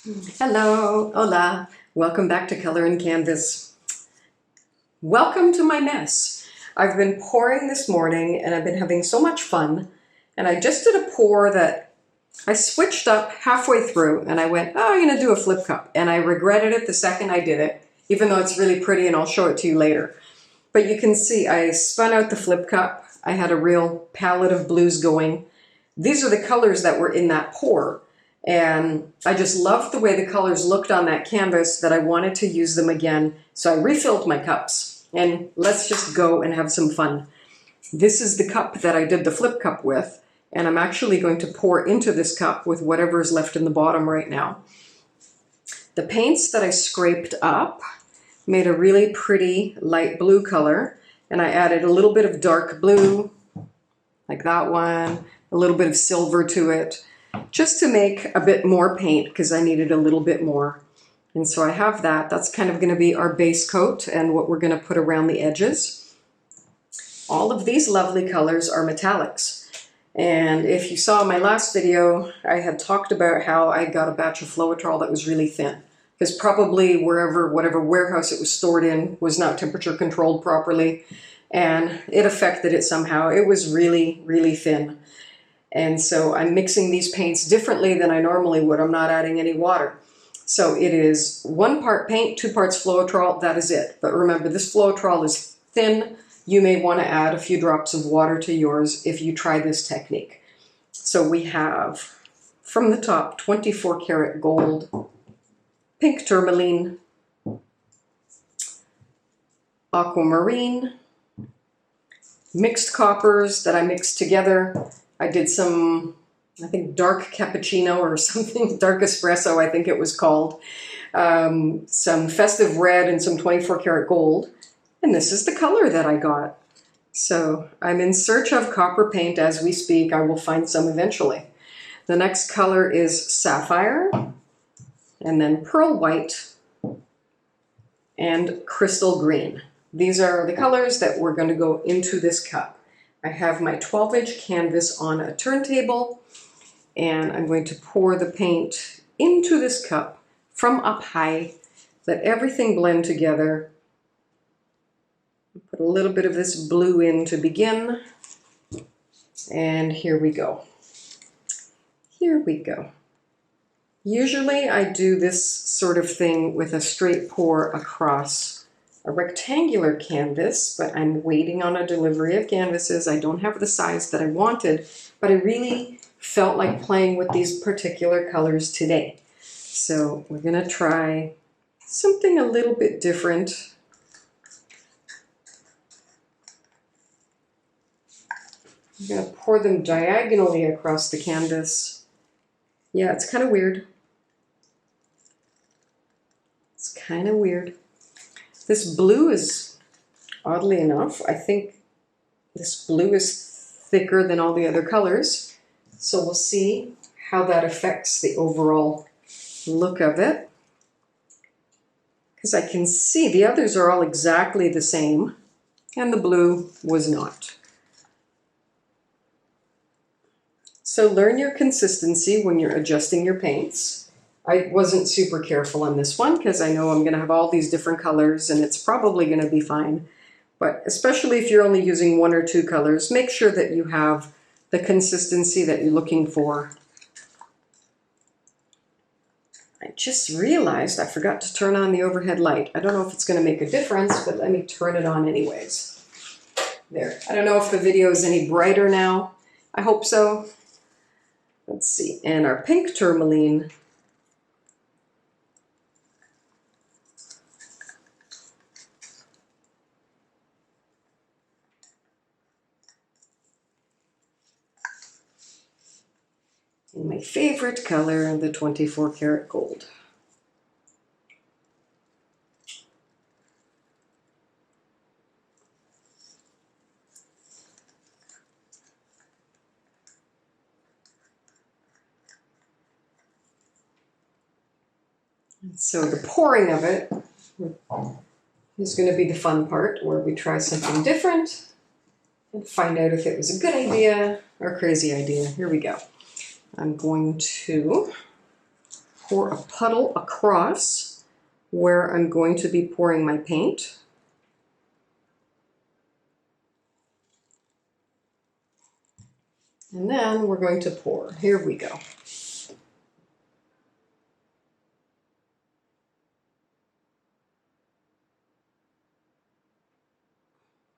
Hello, hola, welcome back to Color and Canvas. Welcome to my mess. I've been pouring this morning and I've been having so much fun, and I just did a pour that I switched up halfway through and I went, oh, I'm going to do a flip cup, and I regretted it the second I did it, even though it's really pretty and I'll show it to you later. But you can see I spun out the flip cup. I had a real palette of blues going. These are the colors that were in that pour. And I just loved the way the colors looked on that canvas that I wanted to use them again. So I refilled my cups, and let's just go and have some fun. This is the cup that I did the flip cup with, and I'm actually going to pour into this cup with whatever is left in the bottom right now. The paints that I scraped up made a really pretty light blue color, and I added a little bit of dark blue, like that one, a little bit of silver to it, just to make a bit more paint because I needed a little bit more. And so I have that. That's kind of going to be our base coat and what we're going to put around the edges. All of these lovely colors are metallics. And if you saw my last video, I had talked about how I got a batch of Fluidarts that was really thin, because probably whatever warehouse it was stored in was not temperature controlled properly, and it affected it somehow. It was really, really thin. And so I'm mixing these paints differently than I normally would. I'm not adding any water. So it is 1 part paint, 2 parts Fluidarts, that is it. But remember, this Fluidarts is thin. You may want to add a few drops of water to yours if you try this technique. So we have, from the top, 24 karat gold, pink tourmaline, aquamarine, mixed coppers that I mixed together. I did some, I think, dark cappuccino or something, dark espresso, I think it was called. Some festive red and some 24 karat gold. And this is the color that I got. So I'm in search of copper paint as we speak. I will find some eventually. The next color is sapphire, and then pearl white, and crystal green. These are the colors that we're going to go into this cup. I have my 12-inch canvas on a turntable, and I'm going to pour the paint into this cup from up high. Let everything blend together. Put a little bit of this blue in to begin, and here we go. Here we go. Usually I do this sort of thing with a straight pour across a rectangular canvas, but I'm waiting on a delivery of canvases. I don't have the size that I wanted, but I really felt like playing with these particular colors today. So we're going to try something a little bit different. I'm going to pour them diagonally across the canvas. Yeah, it's kind of weird. It's kind of weird. This blue is, oddly enough, I think this blue is thicker than all the other colors. So we'll see how that affects the overall look of it. Because I can see the others are all exactly the same, and the blue was not. So learn your consistency when you're adjusting your paints. I wasn't super careful on this one because I know I'm going to have all these different colors and it's probably going to be fine. But especially if you're only using 1 or 2 colors, make sure that you have the consistency that you're looking for. I just realized I forgot to turn on the overhead light. I don't know if it's going to make a difference, but let me turn it on anyways. There. I don't know if the video is any brighter now. I hope so. Let's see. And our pink tourmaline. And my favorite color, the 24 karat gold. So the pouring of it is going to be the fun part, where we try something different and find out if it was a good idea or a crazy idea. Here we go. I'm going to pour a puddle across where I'm going to be pouring my paint. And then we're going to pour. Here we go.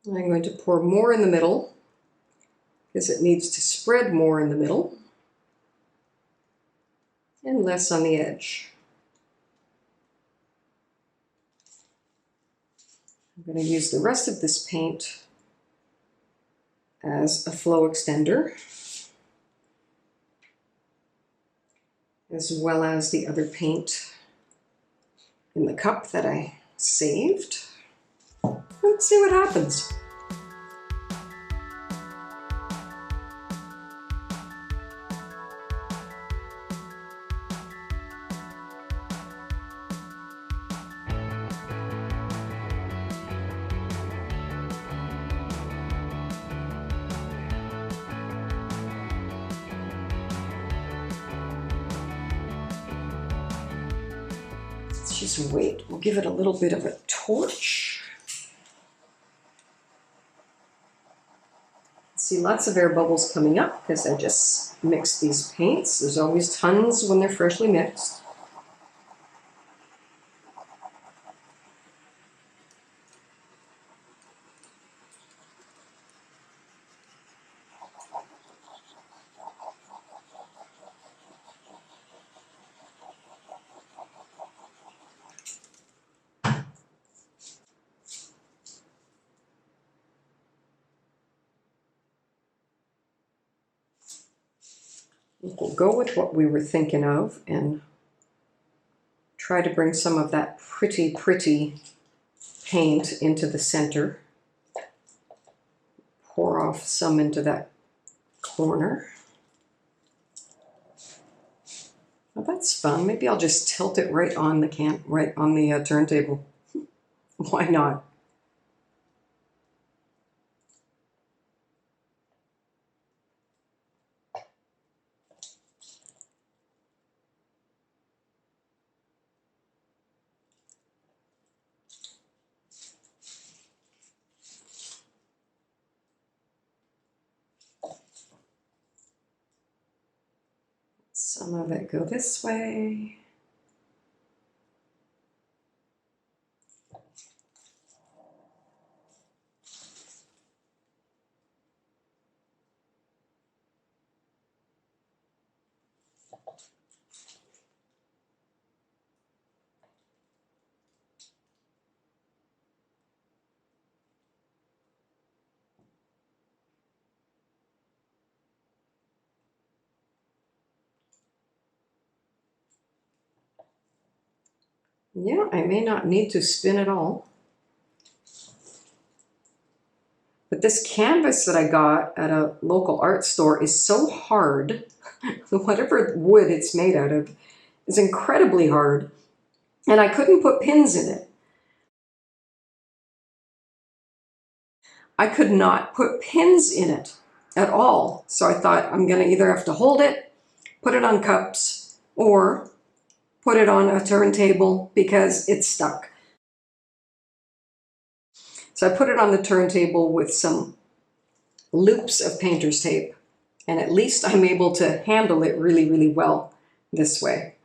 I'm going to pour more in the middle because it needs to spread more in the middle and less on the edge. I'm going to use the rest of this paint as a flow extender, as well as the other paint in the cup that I saved. Let's see what happens. Let's just wait. We'll give it a little bit of a torch. See lots of air bubbles coming up because I just mixed these paints. There's always tons when they're freshly mixed. We'll go with what we were thinking of and try to bring some of that pretty paint into the center. Pour off some into that corner. Well, that's fun. Maybe I'll just tilt it right on the turntable. Why not? Some of it go this way. Yeah, I may not need to spin it all. But this canvas that I got at a local art store is so hard. Whatever wood it's made out of is incredibly hard. And I couldn't put pins in it. I could not put pins in it at all. So I thought I'm going to either have to hold it, put it on cups, or put it on a turntable because it's stuck. So I put it on the turntable with some loops of painter's tape, and at least I'm able to handle it really well this way.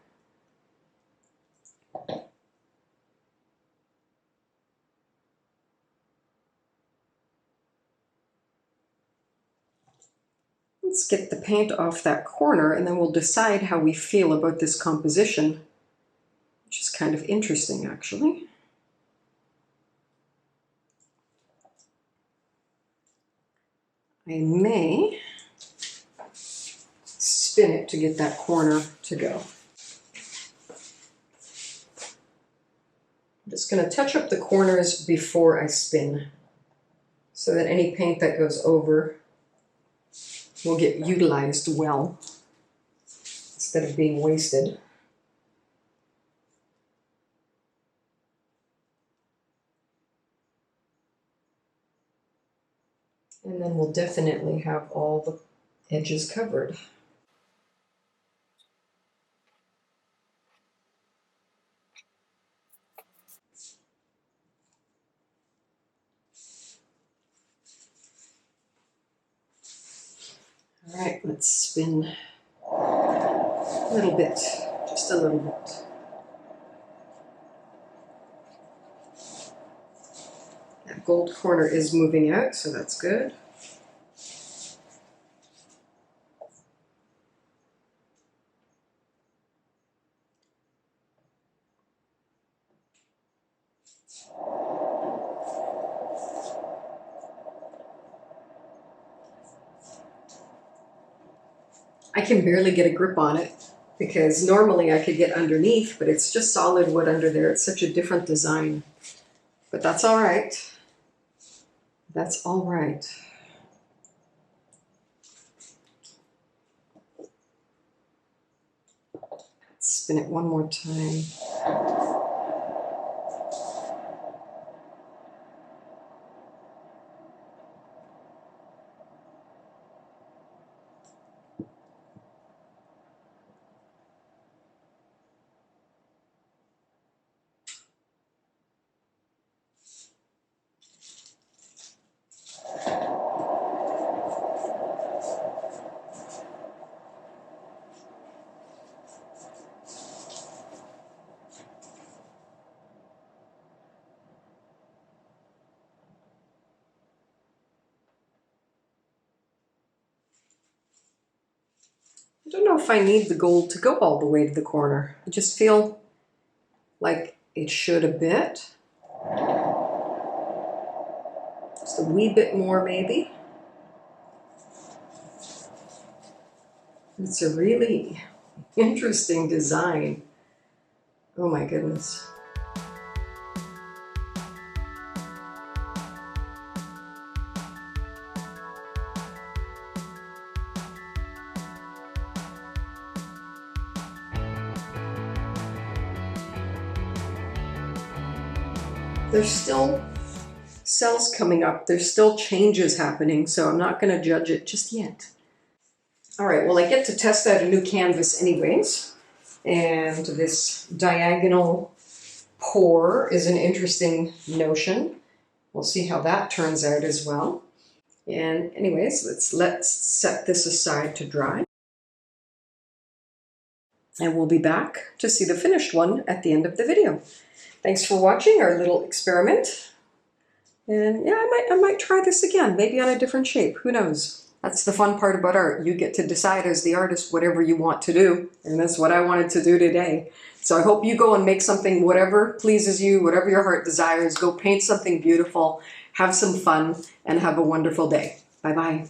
Let's get the paint off that corner, and then we'll decide how we feel about this composition, which is kind of interesting actually. I may spin it to get that corner to go. I'm just going to touch up the corners before I spin so that any paint that goes over will get utilized well instead of being wasted. And then we'll definitely have all the edges covered. All right, let's spin a little bit, just a little bit. That gold corner is moving out, so that's good. I can barely get a grip on it because normally I could get underneath, but it's just solid wood under there. It's such a different design. But that's all right. That's all right. Let's spin it one more time. I don't know if I need the gold to go all the way to the corner. I just feel like it should a bit. Just a wee bit more maybe. It's a really interesting design. Oh my goodness. There's still cells coming up. There's still changes happening, so I'm not going to judge it just yet. All right, well, I get to test out a new canvas anyways. And this diagonal pour is an interesting notion. We'll see how that turns out as well. And anyways, let's set this aside to dry. And we'll be back to see the finished one at the end of the video. Thanks for watching our little experiment. And yeah, I might try this again, maybe on a different shape. Who knows? That's the fun part about art. You get to decide as the artist whatever you want to do. And that's what I wanted to do today. So I hope you go and make something, whatever pleases you, whatever your heart desires. Go paint something beautiful, have some fun, and have a wonderful day. Bye-bye.